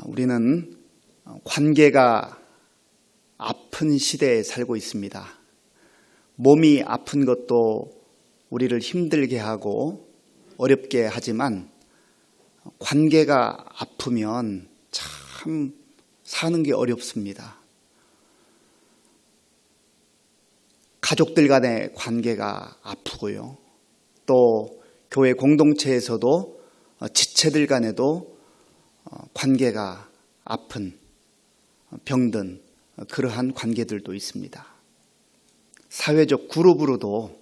우리는 관계가 아픈 시대에 살고 있습니다. 몸이 아픈 것도 우리를 힘들게 하고 어렵게 하지만 관계가 아프면 참 사는 게 어렵습니다. 가족들 간의 관계가 아프고요. 또 교회 공동체에서도 지체들 간에도 관계가 아픈, 병든 그러한 관계들도 있습니다. 사회적 그룹으로도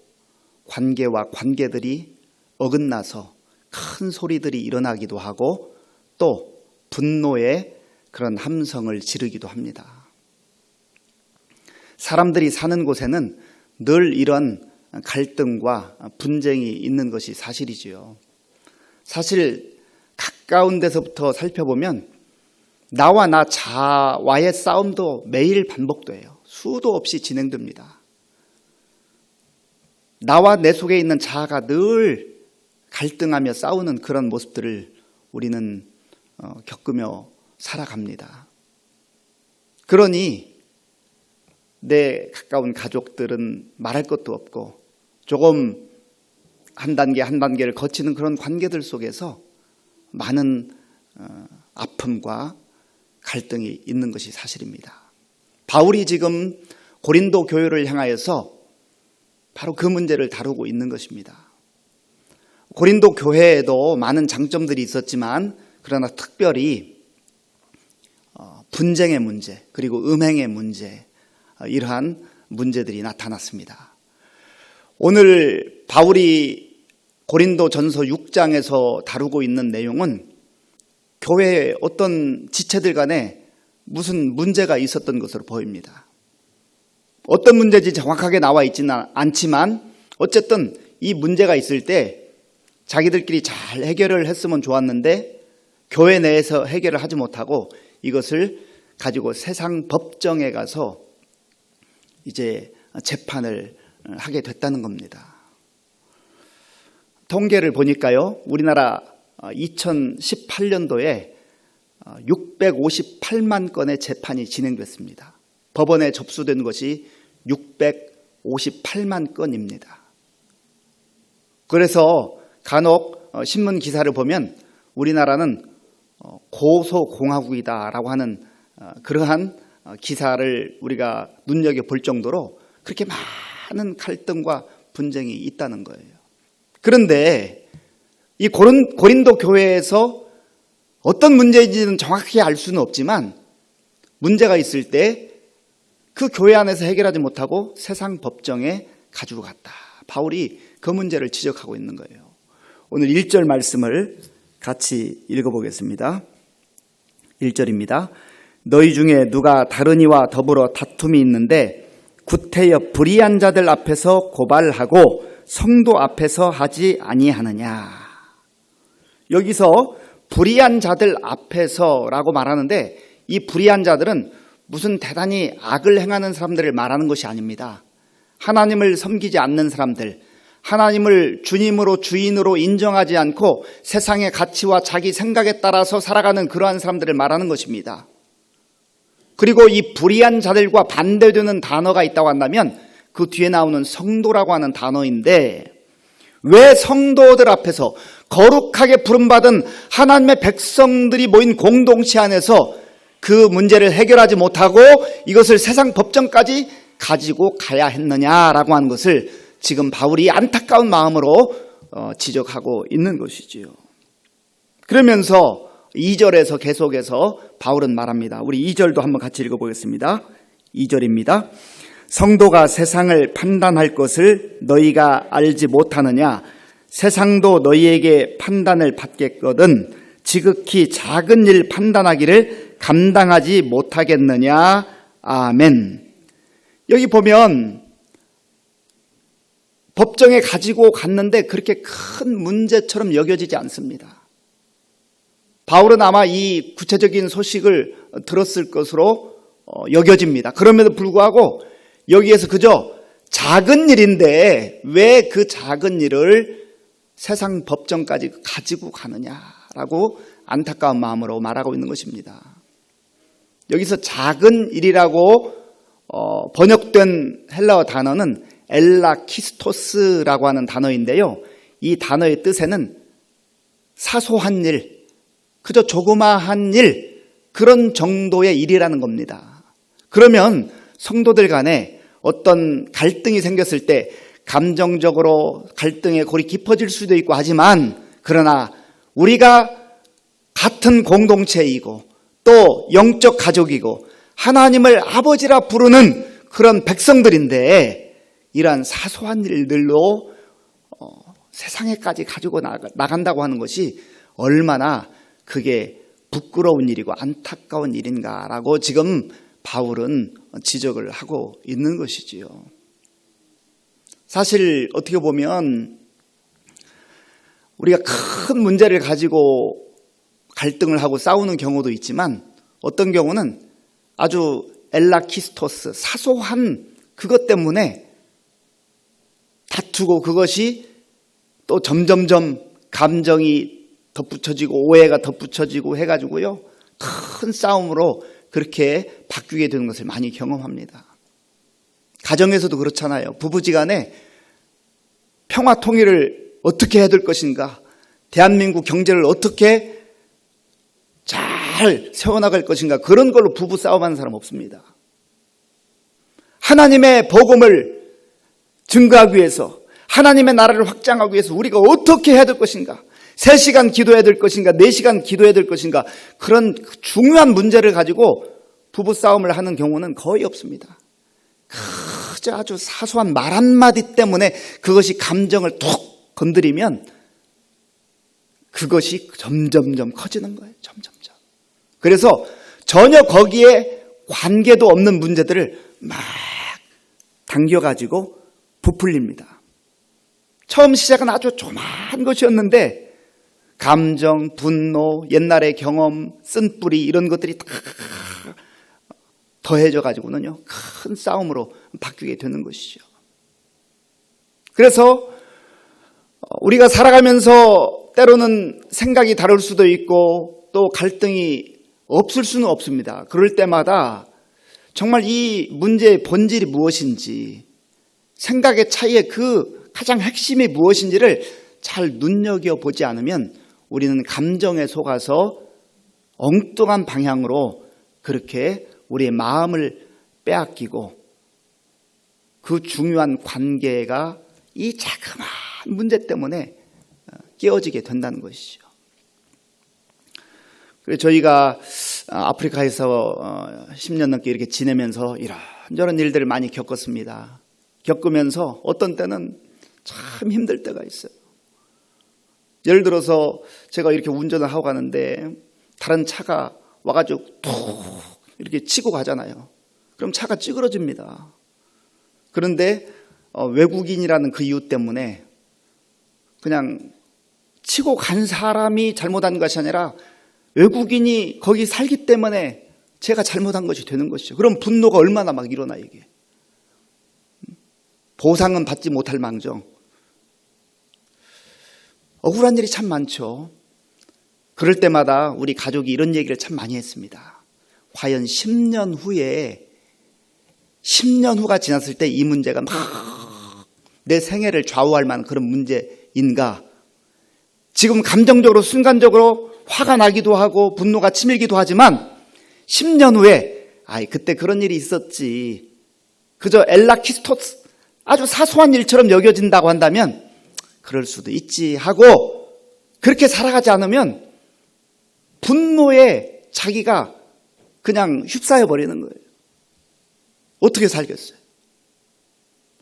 관계와 관계들이 어긋나서 큰 소리들이 일어나기도 하고 또 분노의 그런 함성을 지르기도 합니다. 사람들이 사는 곳에는 늘 이런 갈등과 분쟁이 있는 것이 사실이지요. 사실 가까운 데서부터 살펴보면 나와 나 자와의 싸움도 매일 반복돼요. 수도 없이 진행됩니다. 나와 내 속에 있는 자아가 늘 갈등하며 싸우는 그런 모습들을 우리는 겪으며 살아갑니다. 그러니 내 가까운 가족들은 말할 것도 없고 조금 한 단계 한 단계를 거치는 그런 관계들 속에서 많은 아픔과 갈등이 있는 것이 사실입니다. 바울이 지금 고린도 교회를 향하여서 바로 그 문제를 다루고 있는 것입니다. 고린도 교회에도 많은 장점들이 있었지만 그러나 특별히 분쟁의 문제 그리고 음행의 문제 이러한 문제들이 나타났습니다. 오늘 바울이 고린도 전서 6장에서 다루고 있는 내용은 교회의 어떤 지체들 간에 무슨 문제가 있었던 것으로 보입니다. 어떤 문제인지 정확하게 나와 있지는 않지만 어쨌든 이 문제가 있을 때 자기들끼리 잘 해결을 했으면 좋았는데 교회 내에서 해결을 하지 못하고 이것을 가지고 세상 법정에 가서 이제 재판을 하게 됐다는 겁니다. 통계를 보니까요, 우리나라 2018년도에 658만 건의 재판이 진행됐습니다. 법원에 접수된 것이 658만 건입니다. 그래서 간혹 신문 기사를 보면 우리나라는 고소공화국이다라고 하는 그러한 기사를 우리가 눈여겨볼 정도로 그렇게 많은 갈등과 분쟁이 있다는 거예요. 그런데 이 고린도 교회에서 어떤 문제인지는 정확히 알 수는 없지만 문제가 있을 때 그 교회 안에서 해결하지 못하고 세상 법정에 가지고 갔다. 바울이 그 문제를 지적하고 있는 거예요. 오늘 1절 말씀을 같이 읽어보겠습니다. 1절입니다. 너희 중에 누가 다른 이와 더불어 다툼이 있는데 구태여 불의한 자들 앞에서 고발하고 성도 앞에서 하지 아니하느냐. 여기서 불의한 자들 앞에서라고 말하는데 이 불의한 자들은 무슨 대단히 악을 행하는 사람들을 말하는 것이 아닙니다. 하나님을 섬기지 않는 사람들, 하나님을 주님으로 주인으로 인정하지 않고 세상의 가치와 자기 생각에 따라서 살아가는 그러한 사람들을 말하는 것입니다. 그리고 이 불의한 자들과 반대되는 단어가 있다고 한다면 그 뒤에 나오는 성도라고 하는 단어인데 왜 성도들 앞에서 거룩하게 부름받은 하나님의 백성들이 모인 공동체 안에서 그 문제를 해결하지 못하고 이것을 세상 법정까지 가지고 가야 했느냐라고 하는 것을 지금 바울이 안타까운 마음으로 지적하고 있는 것이지요. 그러면서 2절에서 계속해서 바울은 말합니다. 우리 2절도 한번 같이 읽어보겠습니다. 2절입니다. 성도가 세상을 판단할 것을 너희가 알지 못하느냐? 세상도 너희에게 판단을 받겠거든 지극히 작은 일 판단하기를 감당하지 못하겠느냐? 아멘. 여기 보면 법정에 가지고 갔는데 그렇게 큰 문제처럼 여겨지지 않습니다. 바울은 아마 이 구체적인 소식을 들었을 것으로 여겨집니다. 그럼에도 불구하고 여기에서 그저 작은 일인데 왜 그 작은 일을 세상 법정까지 가지고 가느냐라고 안타까운 마음으로 말하고 있는 것입니다. 여기서 작은 일이라고 번역된 헬라어 단어는 엘라키스토스라고 하는 단어인데요. 이 단어의 뜻에는 사소한 일, 그저 조그마한 일, 그런 정도의 일이라는 겁니다. 그러면 성도들 간에 어떤 갈등이 생겼을 때 감정적으로 갈등의 골이 깊어질 수도 있고 하지만, 그러나 우리가 같은 공동체이고 또 영적 가족이고 하나님을 아버지라 부르는 그런 백성들인데, 이러한 사소한 일들로 세상에까지 가지고 나간다고 하는 것이 얼마나 그게 부끄러운 일이고 안타까운 일인가라고 지금 바울은 지적을 하고 있는 것이지요. 사실 어떻게 보면 우리가 큰 문제를 가지고 갈등을 하고 싸우는 경우도 있지만, 어떤 경우는 아주 엘라키스토스, 사소한 그것 때문에 다투고 그것이 또 점점점 감정이 덧붙여지고 오해가 덧붙여지고 해가지고요, 큰 싸움으로 그렇게 바뀌게 되는 것을 많이 경험합니다. 가정에서도 그렇잖아요. 부부지간에 평화 통일을 어떻게 해야 될 것인가, 대한민국 경제를 어떻게 잘 세워나갈 것인가, 그런 걸로 부부 싸움하는 사람 없습니다. 하나님의 복음을 증거하기 위해서, 하나님의 나라를 확장하기 위해서 우리가 어떻게 해야 될 것인가, 3시간 기도해야 될 것인가, 4시간 기도해야 될 것인가, 그런 중요한 문제를 가지고 부부싸움을 하는 경우는 거의 없습니다. 그저 아주 사소한 말 한마디 때문에 그것이 감정을 툭 건드리면 그것이 점점점 커지는 거예요. 점점점. 그래서 전혀 거기에 관계도 없는 문제들을 막 당겨가지고 부풀립니다. 처음 시작은 아주 조그마한 것이었는데 감정, 분노, 옛날의 경험, 쓴뿌리 이런 것들이 다 더해져 가지고는요, 큰 싸움으로 바뀌게 되는 것이죠. 그래서 우리가 살아가면서 때로는 생각이 다를 수도 있고 또 갈등이 없을 수는 없습니다. 그럴 때마다 정말 이 문제의 본질이 무엇인지, 생각의 차이의 그 가장 핵심이 무엇인지를 잘 눈여겨보지 않으면 우리는 감정에 속아서 엉뚱한 방향으로 그렇게 우리의 마음을 빼앗기고 그 중요한 관계가 이 자그마한 문제 때문에 깨어지게 된다는 것이죠. 그래서 저희가 아프리카에서 10년 넘게 이렇게 지내면서 이런저런 일들을 많이 겪었습니다. 겪으면서 어떤 때는 참 힘들 때가 있어요. 예를 들어서 제가 이렇게 운전을 하고 가는데 다른 차가 와가지고 툭 이렇게 치고 가잖아요. 그럼 차가 찌그러집니다. 그런데 외국인이라는 그 이유 때문에 그냥 치고 간 사람이 잘못한 것이 아니라 외국인이 거기 살기 때문에 제가 잘못한 것이 되는 것이죠. 그럼 분노가 얼마나 막 일어나, 이게. 보상은 받지 못할 망정. 억울한 일이 참 많죠. 그럴 때마다 우리 가족이 이런 얘기를 참 많이 했습니다. 과연 10년 후가 지났을 때 이 문제가 막 내 생애를 좌우할 만한 그런 문제인가? 지금 감정적으로 순간적으로 화가 나기도 하고 분노가 치밀기도 하지만 10년 후에 그때 그런 일이 있었지, 그저 엘라키스토스 아주 사소한 일처럼 여겨진다고 한다면 그럴 수도 있지 하고 그렇게 살아가지 않으면 분노에 자기가 그냥 휩싸여 버리는 거예요. 어떻게 살겠어요?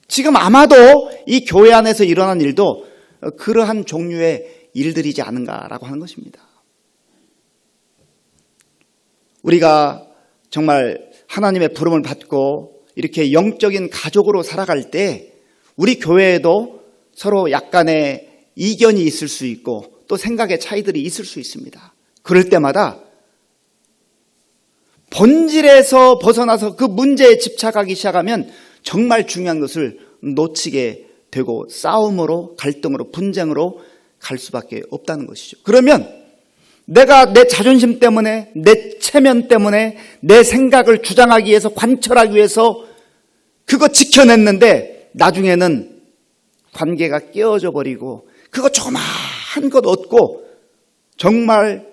지금 아마도 이 교회 안에서 일어난 일도 그러한 종류의 일들이지 않은가라고 하는 것입니다. 우리가 정말 하나님의 부름을 받고 이렇게 영적인 가족으로 살아갈 때 우리 교회에도 서로 약간의 이견이 있을 수 있고 또 생각의 차이들이 있을 수 있습니다. 그럴 때마다 본질에서 벗어나서 그 문제에 집착하기 시작하면 정말 중요한 것을 놓치게 되고 싸움으로, 갈등으로, 분쟁으로 갈 수밖에 없다는 것이죠. 그러면 내가 내 자존심 때문에, 내 체면 때문에, 내 생각을 주장하기 위해서, 관철하기 위해서 그거 지켜냈는데 나중에는 관계가 깨어져 버리고 그거 조그마한 것 얻고 정말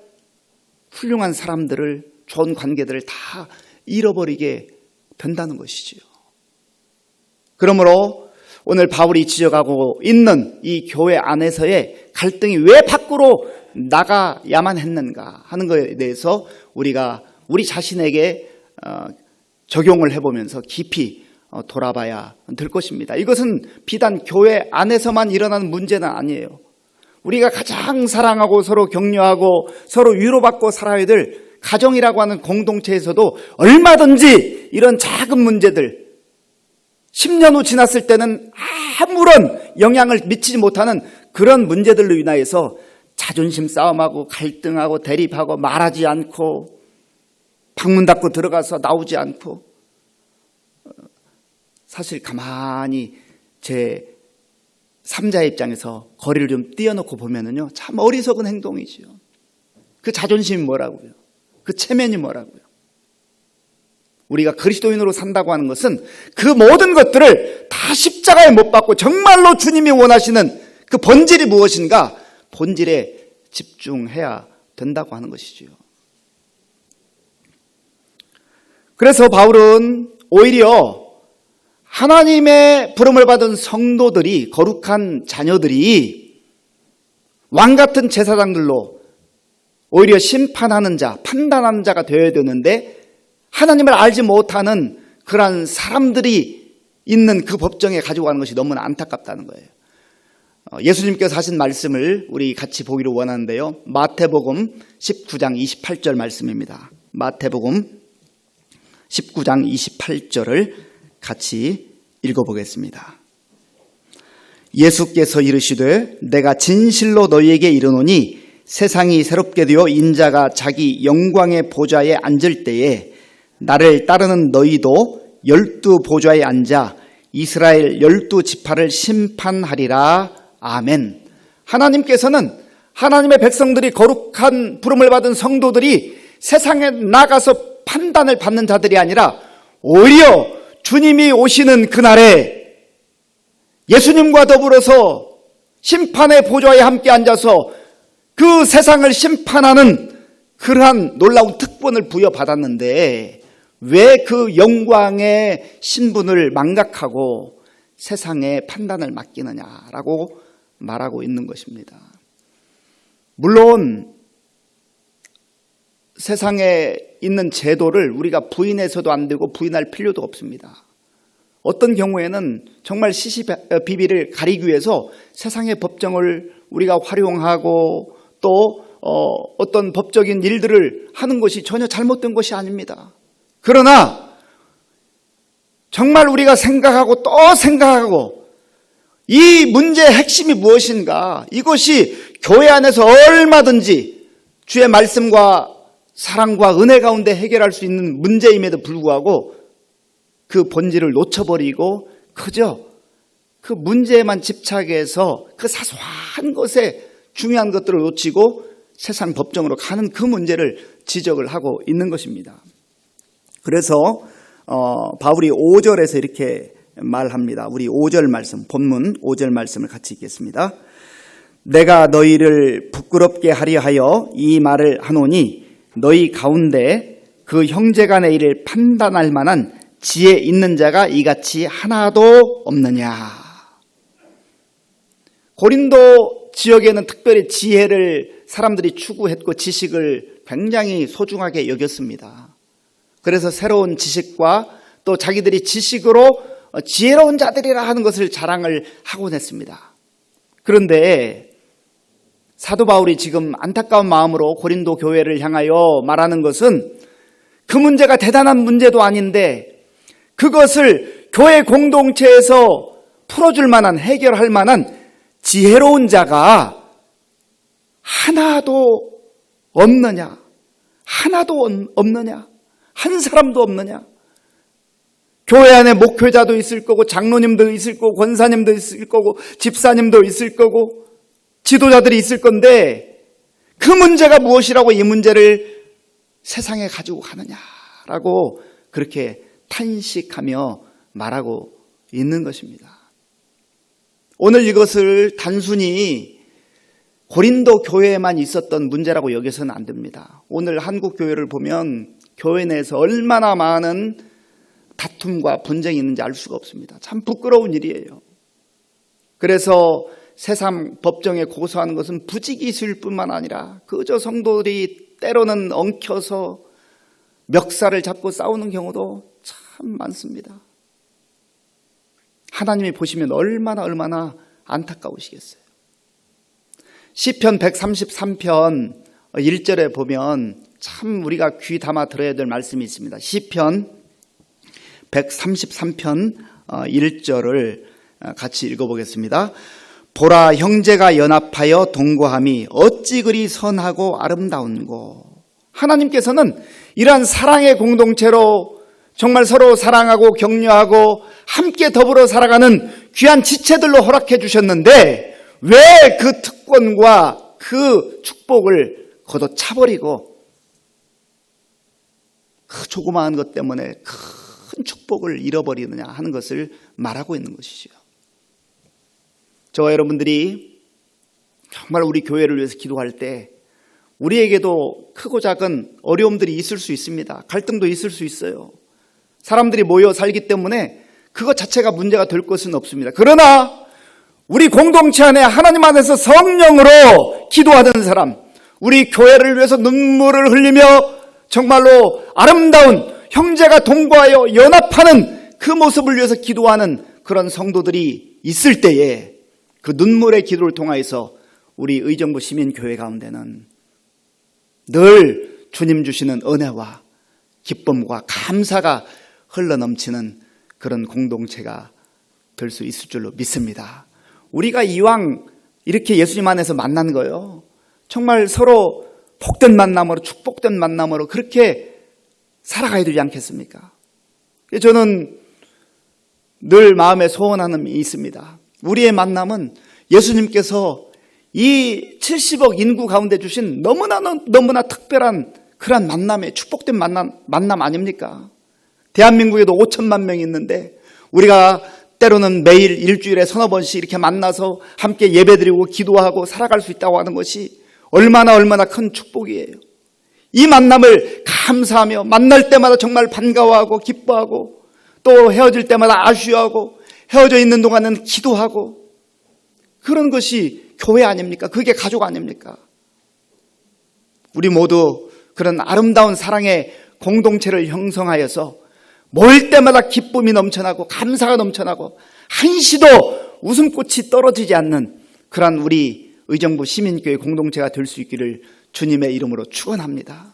훌륭한 사람들을, 좋은 관계들을 다 잃어버리게 된다는 것이지요. 그러므로 오늘 바울이 지적하고 있는 이 교회 안에서의 갈등이 왜 밖으로 나가야만 했는가 하는 것에 대해서 우리가 우리 자신에게 적용을 해보면서 깊이 돌아봐야 될 것입니다. 이것은 비단 교회 안에서만 일어나는 문제는 아니에요. 우리가 가장 사랑하고 서로 격려하고 서로 위로받고 살아야 될 가정이라고 하는 공동체에서도 얼마든지 이런 작은 문제들, 10년 후 지났을 때는 아무런 영향을 미치지 못하는 그런 문제들로 인하여서 자존심 싸움하고 갈등하고 대립하고 말하지 않고 방문 닫고 들어가서 나오지 않고, 사실 가만히 제 3자의 입장에서 거리를 좀 띄워놓고 보면은요, 참 어리석은 행동이지요. 그 자존심이 뭐라고요? 그 체면이 뭐라고요? 우리가 그리스도인으로 산다고 하는 것은 그 모든 것들을 다 십자가에 못 박고 정말로 주님이 원하시는 그 본질이 무엇인가, 본질에 집중해야 된다고 하는 것이지요. 그래서 바울은 오히려 하나님의 부름을 받은 성도들이, 거룩한 자녀들이 왕같은 제사장들로 오히려 심판하는 자, 판단하는 자가 되어야 되는데 하나님을 알지 못하는 그러한 사람들이 있는 그 법정에 가지고 가는 것이 너무나 안타깝다는 거예요. 예수님께서 하신 말씀을 우리 같이 보기를 원하는데요. 마태복음 19장 28절 말씀입니다. 마태복음 19장 28절을 같이 읽어보겠습니다. 예수께서 이르시되 내가 진실로 너희에게 이르노니 세상이 새롭게 되어 인자가 자기 영광의 보좌에 앉을 때에 나를 따르는 너희도 12 보좌에 앉아 이스라엘 12지파를 심판하리라. 아멘. 하나님께서는 하나님의 백성들이, 거룩한 부름을 받은 성도들이 세상에 나가서 판단을 받는 자들이 아니라 오히려 주님이 오시는 그날에 예수님과 더불어서 심판의 보좌에 함께 앉아서 그 세상을 심판하는 그러한 놀라운 특권을 부여받았는데 왜 그 영광의 신분을 망각하고 세상에 판단을 맡기느냐라고 말하고 있는 것입니다. 물론 세상에 있는 제도를 우리가 부인해서도 안 되고 부인할 필요도 없습니다. 어떤 경우에는 정말 시시비비를 가리기 위해서 세상의 법정을 우리가 활용하고 또 어떤 법적인 일들을 하는 것이 전혀 잘못된 것이 아닙니다. 그러나 정말 우리가 생각하고 또 생각하고 이 문제의 핵심이 무엇인가, 이것이 교회 안에서 얼마든지 주의 말씀과 사랑과 은혜 가운데 해결할 수 있는 문제임에도 불구하고 그 본질을 놓쳐버리고 그저 그 문제에만 집착해서 그 사소한 것에 중요한 것들을 놓치고 세상 법정으로 가는 그 문제를 지적을 하고 있는 것입니다. 그래서 바울이 5절에서 이렇게 말합니다. 우리 5절 말씀, 본문 5절 말씀을 같이 읽겠습니다. 내가 너희를 부끄럽게 하려 하여 이 말을 하노니 너희 가운데 그 형제간의 일을 판단할 만한 지혜 있는 자가 이같이 하나도 없느냐. 고린도 지역에는 특별히 지혜를 사람들이 추구했고 지식을 굉장히 소중하게 여겼습니다. 그래서 새로운 지식과 또 자기들이 지식으로 지혜로운 자들이라 하는 것을 자랑을 하곤 했습니다. 그런데 사도 바울이 지금 안타까운 마음으로 고린도 교회를 향하여 말하는 것은 그 문제가 대단한 문제도 아닌데 그것을 교회 공동체에서 풀어줄 만한, 해결할 만한 지혜로운 자가 하나도 없느냐? 하나도 없느냐? 한 사람도 없느냐? 교회 안에 목회자도 있을 거고 장로님도 있을 거고 권사님도 있을 거고 집사님도 있을 거고 지도자들이 있을 건데 그 문제가 무엇이라고 이 문제를 세상에 가지고 가느냐라고 그렇게 탄식하며 말하고 있는 것입니다. 오늘 이것을 단순히 고린도 교회에만 있었던 문제라고 여겨서는 안 됩니다. 오늘 한국 교회를 보면 교회 내에서 얼마나 많은 다툼과 분쟁이 있는지 알 수가 없습니다. 참 부끄러운 일이에요. 그래서 세상 법정에 고소하는 것은 부지기수일 뿐만 아니라 그저 성도들이 때로는 엉켜서 멱살을 잡고 싸우는 경우도 참 많습니다. 하나님이 보시면 얼마나 안타까우시겠어요. 시편 133편 1절에 보면 참 우리가 귀 담아 들어야 될 말씀이 있습니다. 시편 133편 1절을 같이 읽어보겠습니다. 보라, 형제가 연합하여 동거함이 어찌 그리 선하고 아름다운고. 하나님께서는 이러한 사랑의 공동체로 정말 서로 사랑하고 격려하고 함께 더불어 살아가는 귀한 지체들로 허락해 주셨는데 왜 그 특권과 그 축복을 걷어차버리고 그 조그마한 것 때문에 큰 축복을 잃어버리느냐 하는 것을 말하고 있는 것이죠. 저와 여러분들이 정말 우리 교회를 위해서 기도할 때 우리에게도 크고 작은 어려움들이 있을 수 있습니다. 갈등도 있을 수 있어요. 사람들이 모여 살기 때문에 그것 자체가 문제가 될 것은 없습니다. 그러나 우리 공동체 안에 하나님 안에서 성령으로 기도하는 사람, 우리 교회를 위해서 눈물을 흘리며 정말로 아름다운 형제가 동거하여 연합하는 그 모습을 위해서 기도하는 그런 성도들이 있을 때에 그 눈물의 기도를 통하여서 우리 의정부 시민교회 가운데는 늘 주님 주시는 은혜와 기쁨과 감사가 흘러넘치는 그런 공동체가 될 수 있을 줄로 믿습니다. 우리가 이왕 이렇게 예수님 안에서 만난 거요, 정말 서로 복된 만남으로, 축복된 만남으로 그렇게 살아가야 되지 않겠습니까? 저는 늘 마음에 소원하는 게 있습니다. 우리의 만남은 예수님께서 이 70억 인구 가운데 주신 너무나 특별한 그런 만남의 축복된 만남 아닙니까? 대한민국에도 5천만 명이 있는데 우리가 때로는 매일 일주일에 서너 번씩 이렇게 만나서 함께 예배드리고 기도하고 살아갈 수 있다고 하는 것이 얼마나 큰 축복이에요. 이 만남을 감사하며 만날 때마다 정말 반가워하고 기뻐하고 또 헤어질 때마다 아쉬워하고 헤어져 있는 동안은 기도하고 그런 것이 교회 아닙니까? 그게 가족 아닙니까? 우리 모두 그런 아름다운 사랑의 공동체를 형성하여서 모일 때마다 기쁨이 넘쳐나고 감사가 넘쳐나고 한시도 웃음꽃이 떨어지지 않는 그런 우리 의정부 시민교회 공동체가 될 수 있기를 주님의 이름으로 축원합니다.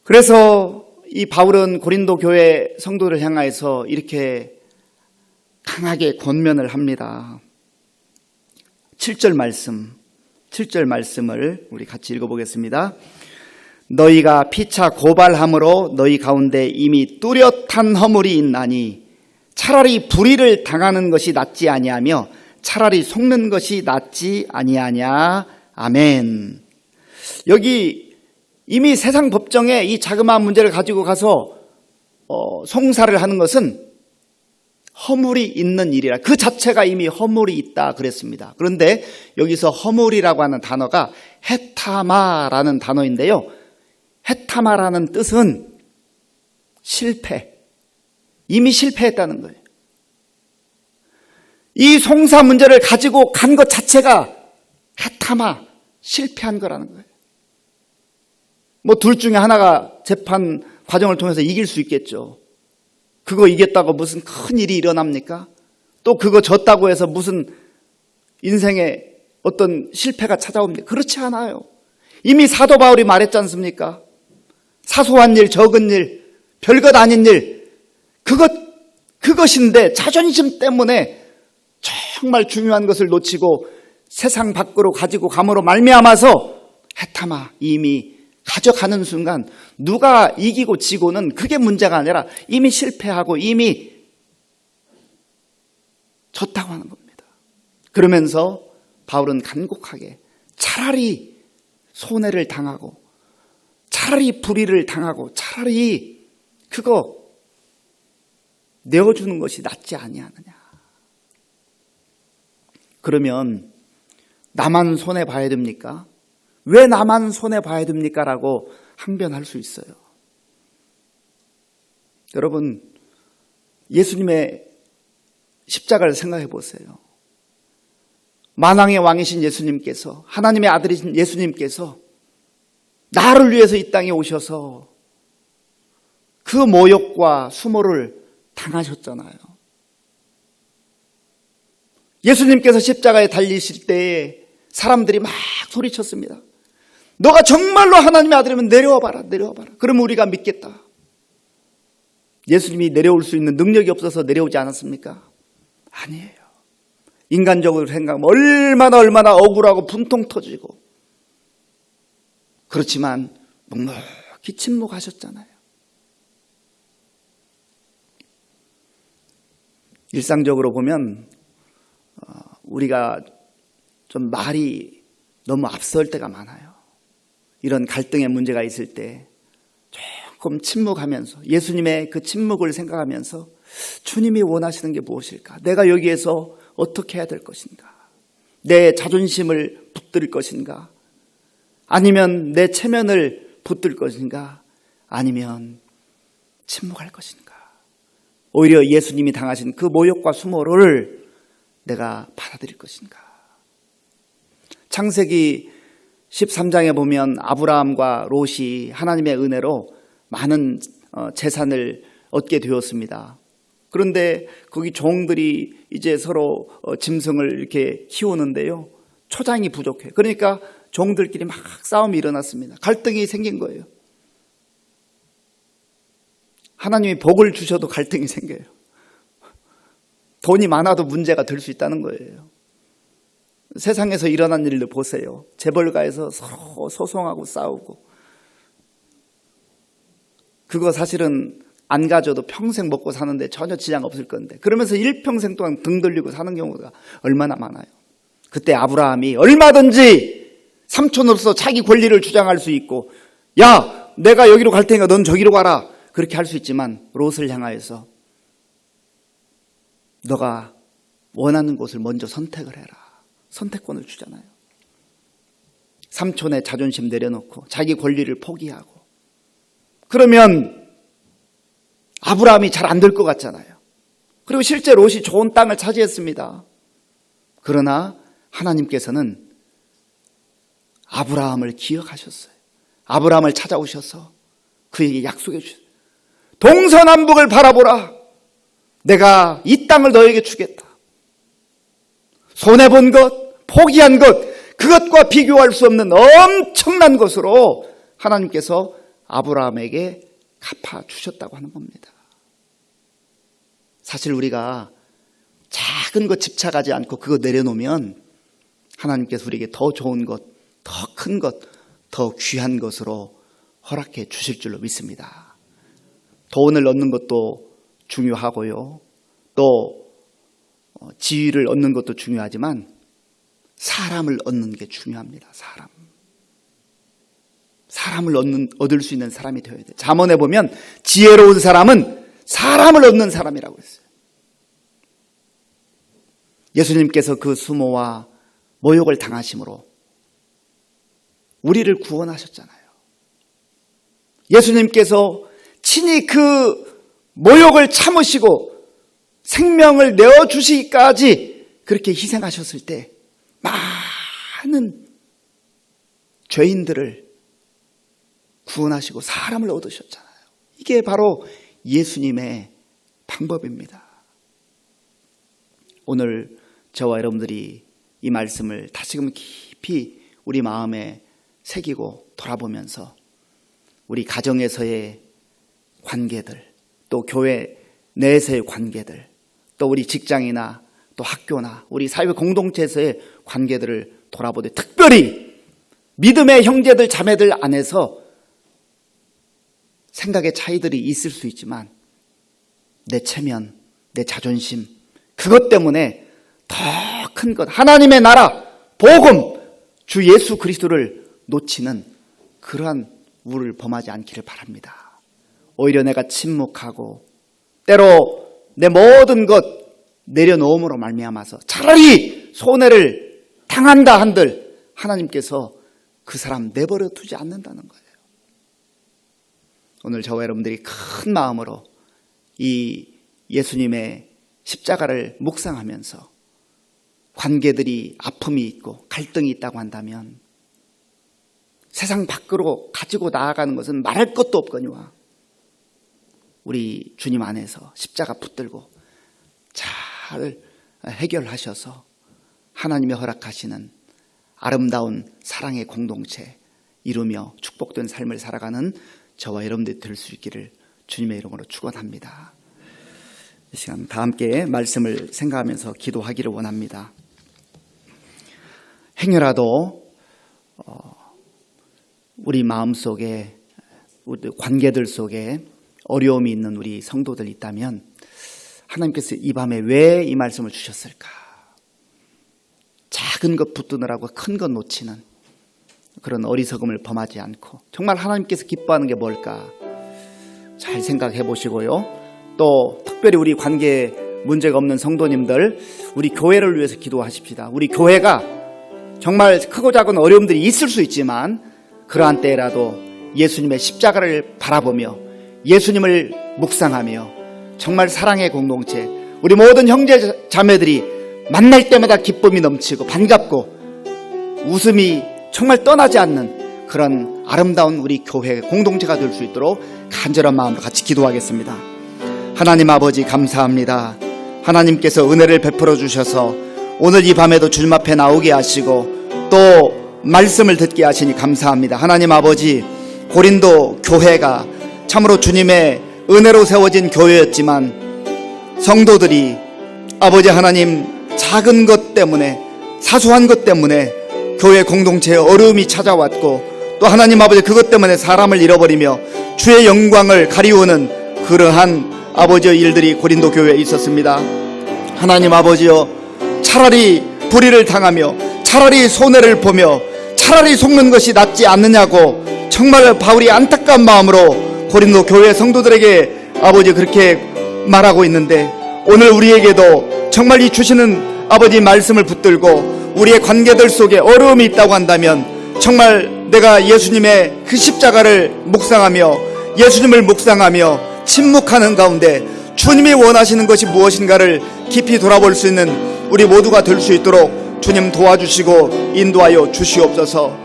그래서 이 바울은 고린도 교회 성도를 향하여서 이렇게 강하게 권면을 합니다. 7절 말씀을 우리 같이 읽어보겠습니다. 너희가 피차 고발함으로 너희 가운데 이미 뚜렷한 허물이 있나니 차라리 불의를 당하는 것이 낫지 아니하며 차라리 속는 것이 낫지 아니하냐. 아멘. 여기 이미 세상 법정에 이 자그마한 문제를 가지고 가서 송사를 하는 것은 허물이 있는 일이라, 그 자체가 이미 허물이 있다 그랬습니다. 그런데 여기서 허물이라고 하는 단어가 헤타마라는 단어인데요, 헤타마라는 뜻은 실패, 이미 실패했다는 거예요. 이 송사 문제를 가지고 간 것 자체가 헤타마, 실패한 거라는 거예요. 뭐 둘 중에 하나가 재판 과정을 통해서 이길 수 있겠죠. 그거 이겼다고 무슨 큰 일이 일어납니까? 또 그거 졌다고 해서 무슨 인생에 어떤 실패가 찾아옵니까? 그렇지 않아요. 이미 사도 바울이 말했지 않습니까? 사소한 일, 적은 일, 별것 아닌 일, 그것인데 자존심 때문에 정말 중요한 것을 놓치고 세상 밖으로 가지고 감으로 말미암아서 헤타마, 이미 가져가는 순간 누가 이기고 지고는 그게 문제가 아니라 이미 실패하고 이미 졌다고 하는 겁니다. 그러면서 바울은 간곡하게 차라리 손해를 당하고 차라리 불의를 당하고 차라리 그거 내어주는 것이 낫지 아니하느냐. 그러면 나만 손해봐야 됩니까? 왜 나만 손해봐야 됩니까? 라고 항변할 수 있어요. 여러분, 예수님의 십자가를 생각해 보세요. 만왕의 왕이신 예수님께서, 하나님의 아들이신 예수님께서 나를 위해서 이 땅에 오셔서 그 모욕과 수모를 당하셨잖아요. 예수님께서 십자가에 달리실 때에 사람들이 막 소리쳤습니다. 너가 정말로 하나님의 아들이면 내려와 봐라, 내려와 봐라. 그러면 우리가 믿겠다. 예수님이 내려올 수 있는 능력이 없어서 내려오지 않았습니까? 아니에요. 인간적으로 생각하면 얼마나 억울하고 분통 터지고, 그렇지만 묵묵히 침묵하셨잖아요. 일상적으로 보면 우리가 좀 말이 너무 앞설 때가 많아요. 이런 갈등의 문제가 있을 때 조금 침묵하면서, 예수님의 그 침묵을 생각하면서 주님이 원하시는 게 무엇일까? 내가 여기에서 어떻게 해야 될 것인가? 내 자존심을 붙들 것인가? 아니면 내 체면을 붙들 것인가? 아니면 침묵할 것인가? 오히려 예수님이 당하신 그 모욕과 수모를 내가 받아들일 것인가? 창세기 13장에 보면 아브라함과 롯이 하나님의 은혜로 많은 재산을 얻게 되었습니다. 그런데 거기 종들이 이제 서로 짐승을 이렇게 키우는데요, 초장이 부족해. 그러니까 종들끼리 막 싸움이 일어났습니다. 갈등이 생긴 거예요. 하나님이 복을 주셔도 갈등이 생겨요. 돈이 많아도 문제가 될 수 있다는 거예요. 세상에서 일어난 일을 보세요. 재벌가에서 서로 소송하고 싸우고, 그거 사실은 안 가져도 평생 먹고 사는데 전혀 지장 없을 건데, 그러면서 일평생 동안 등 돌리고 사는 경우가 얼마나 많아요. 그때 아브라함이 얼마든지 삼촌으로서 자기 권리를 주장할 수 있고, 야, 내가 여기로 갈 테니까 넌 저기로 가라, 그렇게 할 수 있지만 롯을 향하여서 너가 원하는 곳을 먼저 선택을 해라, 선택권을 주잖아요. 삼촌의 자존심 내려놓고 자기 권리를 포기하고, 그러면 아브라함이 잘 안 될 것 같잖아요. 그리고 실제 롯이 좋은 땅을 차지했습니다. 그러나 하나님께서는 아브라함을 기억하셨어요. 아브라함을 찾아오셔서 그에게 약속해 주셨어요. 동서남북을 바라보라. 내가 이 땅을 너에게 주겠다. 손해본 것, 포기한 것, 그것과 비교할 수 없는 엄청난 것으로 하나님께서 아브라함에게 갚아주셨다고 하는 겁니다. 사실 우리가 작은 것 집착하지 않고 그거 내려놓으면 하나님께서 우리에게 더 좋은 것, 더 큰 것, 더 귀한 것으로 허락해 주실 줄로 믿습니다. 돈을 얻는 것도 중요하고요, 또 지위를 얻는 것도 중요하지만 사람을 얻는 게 중요합니다. 사람을 얻을 수 있는 사람이 되어야 돼요. 잠언에 보면 지혜로운 사람은 사람을 얻는 사람이라고 했어요. 예수님께서 그 수모와 모욕을 당하심으로 우리를 구원하셨잖아요. 예수님께서 친히 그 모욕을 참으시고 생명을 내어주시기까지 그렇게 희생하셨을 때 많은 죄인들을 구원하시고 사람을 얻으셨잖아요. 이게 바로 예수님의 방법입니다. 오늘 저와 여러분들이 이 말씀을 다시금 깊이 우리 마음에 새기고 돌아보면서 우리 가정에서의 관계들, 또 교회 내에서의 관계들, 또 우리 직장이나 또 학교나 우리 사회 공동체에서의 관계들을 돌아보되, 특별히 믿음의 형제들 자매들 안에서 생각의 차이들이 있을 수 있지만 내 체면, 내 자존심, 그것 때문에 더 큰 것, 하나님의 나라, 복음, 주 예수 그리스도를 놓치는 그러한 우를 범하지 않기를 바랍니다. 오히려 내가 침묵하고 때로 내 모든 것 내려놓음으로 말미암아서 차라리 손해를 당한다 한들 하나님께서 그 사람 내버려 두지 않는다는 거예요. 오늘 저와 여러분들이 큰 마음으로 이 예수님의 십자가를 묵상하면서 관계들이 아픔이 있고 갈등이 있다고 한다면 세상 밖으로 가지고 나아가는 것은 말할 것도 없거니와 우리 주님 안에서 십자가 붙들고 잘 해결하셔서 하나님이 허락하시는 아름다운 사랑의 공동체 이루며 축복된 삶을 살아가는 저와 여러분들이 될 수 있기를 주님의 이름으로 축원합니다. 이 시간 다 함께 말씀을 생각하면서 기도하기를 원합니다. 행여라도 우리 마음속에 우리 관계들 속에 어려움이 있는 우리 성도들 있다면 하나님께서 이 밤에 왜 이 말씀을 주셨을까? 작은 것 붙드느라고 큰 것 놓치는 그런 어리석음을 범하지 않고 정말 하나님께서 기뻐하는 게 뭘까? 잘 생각해 보시고요. 또 특별히 우리 관계에 문제가 없는 성도님들 우리 교회를 위해서 기도하십시다. 우리 교회가 정말 크고 작은 어려움들이 있을 수 있지만 그러한 때라도 예수님의 십자가를 바라보며 예수님을 묵상하며 정말 사랑의 공동체 우리 모든 형제 자매들이 만날 때마다 기쁨이 넘치고 반갑고 웃음이 정말 떠나지 않는 그런 아름다운 우리 교회 공동체가 될 수 있도록 간절한 마음으로 같이 기도하겠습니다. 하나님 아버지 감사합니다. 하나님께서 은혜를 베풀어 주셔서 오늘 이 밤에도 주님 앞에 나오게 하시고 또 말씀을 듣게 하시니 감사합니다. 하나님 아버지 고린도 교회가 참으로 주님의 은혜로 세워진 교회였지만 성도들이 아버지 하나님 작은 것 때문에 사소한 것 때문에 교회 공동체에 어려움이 찾아왔고 또 하나님 아버지 그것 때문에 사람을 잃어버리며 주의 영광을 가리우는 그러한 아버지의 일들이 고린도 교회에 있었습니다. 하나님 아버지여 차라리 불의를 당하며 차라리 손해를 보며 차라리 속는 것이 낫지 않느냐고 정말 바울이 안타까운 마음으로 고린도 교회 성도들에게 아버지 그렇게 말하고 있는데 오늘 우리에게도 정말 이 주시는 아버지 말씀을 붙들고 우리의 관계들 속에 어려움이 있다고 한다면 정말 내가 예수님의 그 십자가를 묵상하며 예수님을 묵상하며 침묵하는 가운데 주님이 원하시는 것이 무엇인가를 깊이 돌아볼 수 있는 우리 모두가 될 수 있도록 주님 도와주시고 인도하여 주시옵소서.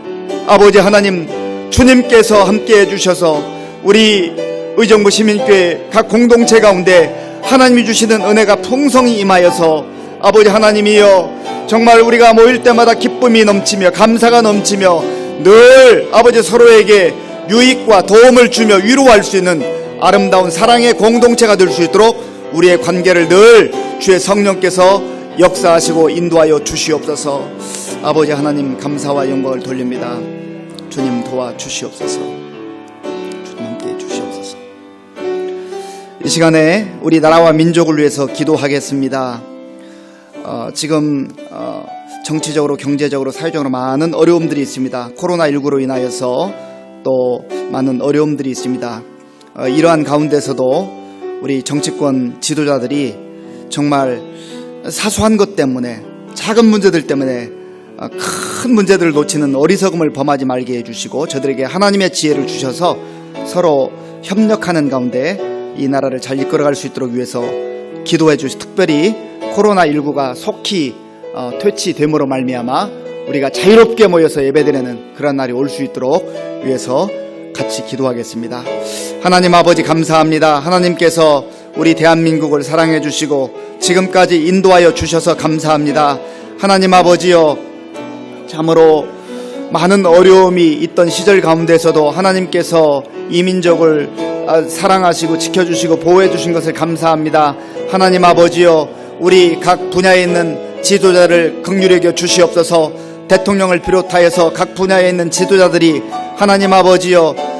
아버지 하나님 주님께서 함께해 주셔서 우리 의정부 시민교회 각 공동체 가운데 하나님이 주시는 은혜가 풍성히 임하여서 아버지 하나님이여 정말 우리가 모일 때마다 기쁨이 넘치며 감사가 넘치며 늘 아버지 서로에게 유익과 도움을 주며 위로할 수 있는 아름다운 사랑의 공동체가 될 수 있도록 우리의 관계를 늘 주의 성령께서 역사하시고 인도하여 주시옵소서. 아버지 하나님 감사와 영광을 돌립니다. 주님 도와주시옵소서. 주님 함께해 주시옵소서. 이 시간에 우리 나라와 민족을 위해서 기도하겠습니다. 지금 정치적으로 경제적으로 사회적으로 많은 어려움들이 있습니다. 코로나19로 인하여서 또 많은 어려움들이 있습니다. 이러한 가운데서도 우리 정치권 지도자들이 정말 사소한 것 때문에 작은 문제들 때문에 큰 문제들을 놓치는 어리석음을 범하지 말게 해주시고 저들에게 하나님의 지혜를 주셔서 서로 협력하는 가운데 이 나라를 잘 이끌어갈 수 있도록 위해서 기도해 주시 특별히 코로나19가 속히 퇴치됨으로 말미암아 우리가 자유롭게 모여서 예배드리는 그런 날이 올 수 있도록 위해서 같이 기도하겠습니다. 하나님 아버지 감사합니다. 하나님께서 우리 대한민국을 사랑해 주시고 지금까지 인도하여 주셔서 감사합니다. 하나님 아버지여 참으로 많은 어려움이 있던 시절 가운데서도 하나님께서 이 민족을 사랑하시고 지켜주시고 보호해 주신 것을 감사합니다. 하나님 아버지여 우리 각 분야에 있는 지도자를 긍휼히 여겨 주시옵소서. 대통령을 비롯하여서 각 분야에 있는 지도자들이 하나님 아버지여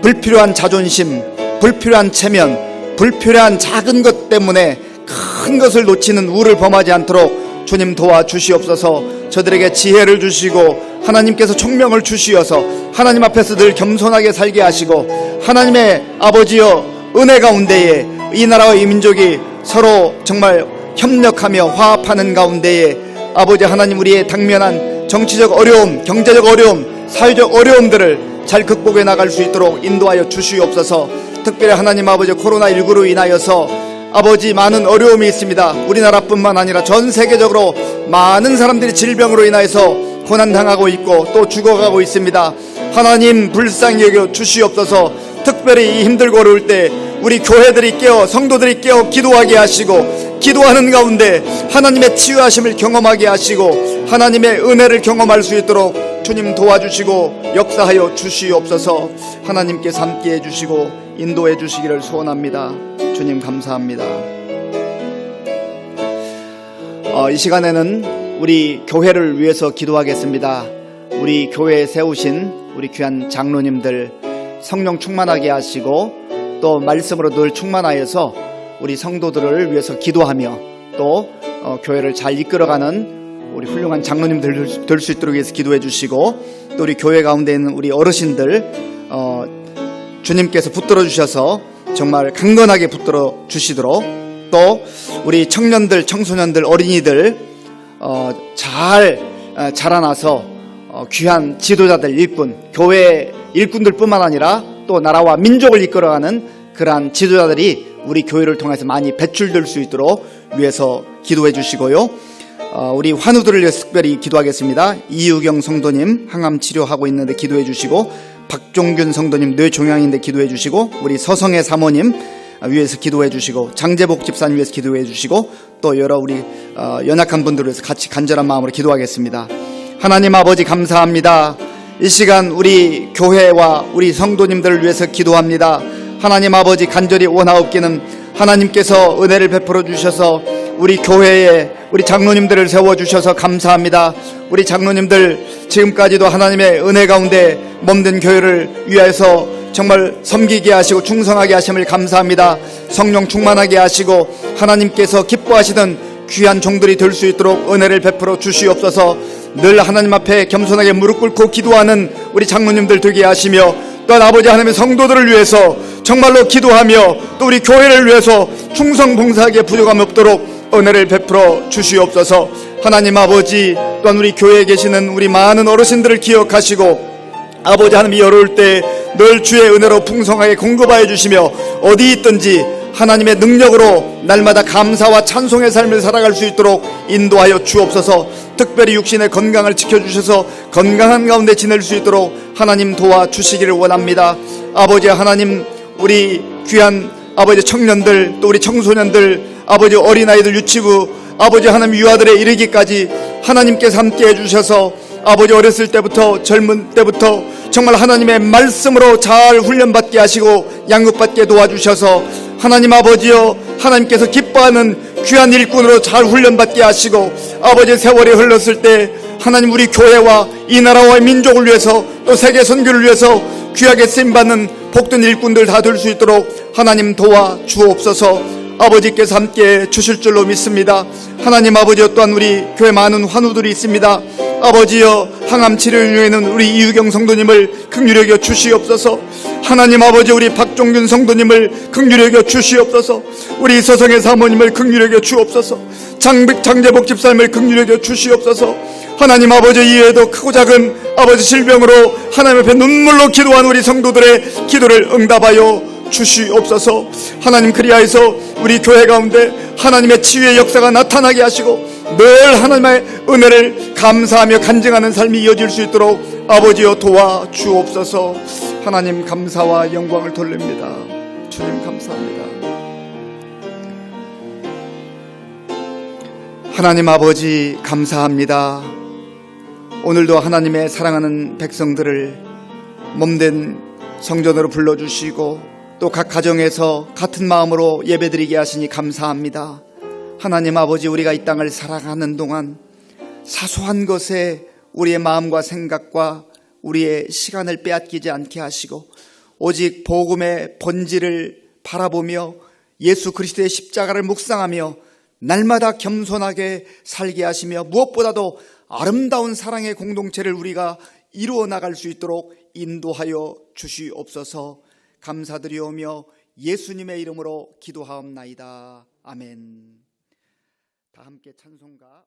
불필요한 자존심, 불필요한 체면, 불필요한 작은 것 때문에 큰 것을 놓치는 우를 범하지 않도록 주님 도와주시옵소서. 저들에게 지혜를 주시고 하나님께서 총명을 주시어서 하나님 앞에서 늘 겸손하게 살게 하시고 하나님의 아버지여 은혜 가운데에 이 나라와 이 민족이 서로 정말 협력하며 화합하는 가운데에 아버지 하나님 우리의 당면한 정치적 어려움, 경제적 어려움, 사회적 어려움들을 잘 극복해 나갈 수 있도록 인도하여 주시옵소서. 특별히 하나님 아버지 코로나19로 인하여서 아버지 많은 어려움이 있습니다. 우리나라뿐만 아니라 전 세계적으로 많은 사람들이 질병으로 인하여서 고난당하고 있고 또 죽어가고 있습니다. 하나님 불쌍히 여겨 주시옵소서. 특별히 이 힘들고 어려울 때 우리 교회들이 깨어 성도들이 깨어 기도하게 하시고 기도하는 가운데 하나님의 치유하심을 경험하게 하시고 하나님의 은혜를 경험할 수 있도록 주님 도와주시고 역사하여 주시옵소서. 하나님께서 함께해 주시고 인도해 주시기를 소원합니다. 주님 감사합니다. 이 시간에는 우리 교회를 위해서 기도하겠습니다. 우리 교회에 세우신 우리 귀한 장로님들 성령 충만하게 하시고 또 말씀으로 늘 충만하여서 우리 성도들을 위해서 기도하며 또 교회를 잘 이끌어가는 우리 훌륭한 장로님들 될 수 있도록 위해서 기도해 주시고 또 우리 교회 가운데 있는 우리 어르신들 주님께서 붙들어 주셔서 정말 강건하게 붙들어 주시도록 또 우리 청년들, 청소년들, 어린이들 잘 자라나서 귀한 지도자들 일꾼, 교회 일꾼들 뿐만 아니라 또 나라와 민족을 이끌어가는 그러한 지도자들이 우리 교회를 통해서 많이 배출될 수 있도록 위해서 기도해 주시고요. 우리 환우들을 위해서 특별히 기도하겠습니다. 이유경 성도님 항암 치료하고 있는데 기도해 주시고 박종균 성도님 뇌종양인데 기도해 주시고 우리 서성애 사모님 위해서 기도해 주시고 장재복 집사님 위해서 기도해 주시고 또 여러 우리 연약한 분들을 위해서 같이 간절한 마음으로 기도하겠습니다. 하나님 아버지 감사합니다. 이 시간 우리 교회와 우리 성도님들을 위해서 기도합니다. 하나님 아버지 간절히 원하옵기는 하나님께서 은혜를 베풀어 주셔서 우리 교회에 우리 장로님들을 세워주셔서 감사합니다. 우리 장로님들 지금까지도 하나님의 은혜 가운데 몸된 교회를 위하여서 정말 섬기게 하시고 충성하게 하심을 감사합니다. 성령 충만하게 하시고 하나님께서 기뻐하시던 귀한 종들이 될 수 있도록 은혜를 베풀어 주시옵소서. 늘 하나님 앞에 겸손하게 무릎 꿇고 기도하는 우리 장로님들 되게 하시며 또한 아버지 하나님의 성도들을 위해서 정말로 기도하며 또 우리 교회를 위해서 충성 봉사하기에 부족함이 없도록 은혜를 베풀어 주시옵소서. 하나님 아버지 또한 우리 교회에 계시는 우리 많은 어르신들을 기억하시고 아버지 하나님이 어려울 때 늘 주의 은혜로 풍성하게 공급하여 주시며 어디 있든지 하나님의 능력으로 날마다 감사와 찬송의 삶을 살아갈 수 있도록 인도하여 주옵소서. 특별히 육신의 건강을 지켜주셔서 건강한 가운데 지낼 수 있도록 하나님 도와주시기를 원합니다. 아버지 하나님 우리 귀한 아버지 청년들 또 우리 청소년들 아버지 어린아이들 유치부 아버지 하나님 유아들에 이르기까지 하나님께서 함께 해주셔서 아버지 어렸을 때부터 젊은 때부터 정말 하나님의 말씀으로 잘 훈련받게 하시고 양육받게 도와주셔서 하나님 아버지여 하나님께서 기뻐하는 귀한 일꾼으로 잘 훈련받게 하시고 아버지 세월이 흘렀을 때 하나님 우리 교회와 이 나라와 민족을 위해서 또 세계 선교를 위해서 귀하게 쓰임받는 복된 일꾼들 다 될 수 있도록 하나님 도와주옵소서. 아버지께서 함께 주실 줄로 믿습니다. 하나님 아버지여 또한 우리 교회 많은 환우들이 있습니다. 아버지여 항암 치료 중에는 우리 이유경 성도님을 긍휼히 여겨 주시옵소서. 하나님 아버지 우리 박종균 성도님을 긍휼히 여겨 주시옵소서. 우리 서성애 사모님을 긍휼히 여겨 주옵소서. 장재복 집사님을 긍휼히 여겨 주시옵소서. 하나님 아버지 이외에도 크고 작은 아버지 질병으로 하나님 앞에 눈물로 기도한 우리 성도들의 기도를 응답하여 주시옵소서. 하나님 그리하여서 우리 교회 가운데 하나님의 치유의 역사가 나타나게 하시고 늘 하나님의 은혜를 감사하며 간증하는 삶이 이어질 수 있도록 아버지여 도와주옵소서. 하나님 감사와 영광을 돌립니다. 주님 감사합니다. 하나님 아버지 감사합니다. 오늘도 하나님의 사랑하는 백성들을 몸된 성전으로 불러주시고 또 각 가정에서 같은 마음으로 예배드리게 하시니 감사합니다. 하나님 아버지 우리가 이 땅을 살아가는 동안 사소한 것에 우리의 마음과 생각과 우리의 시간을 빼앗기지 않게 하시고 오직 복음의 본질을 바라보며 예수 그리스도의 십자가를 묵상하며 날마다 겸손하게 살게 하시며 무엇보다도 아름다운 사랑의 공동체를 우리가 이루어 나갈 수 있도록 인도하여 주시옵소서. 감사드리오며 예수님의 이름으로 기도하옵나이다. 아멘. 다 함께 찬송가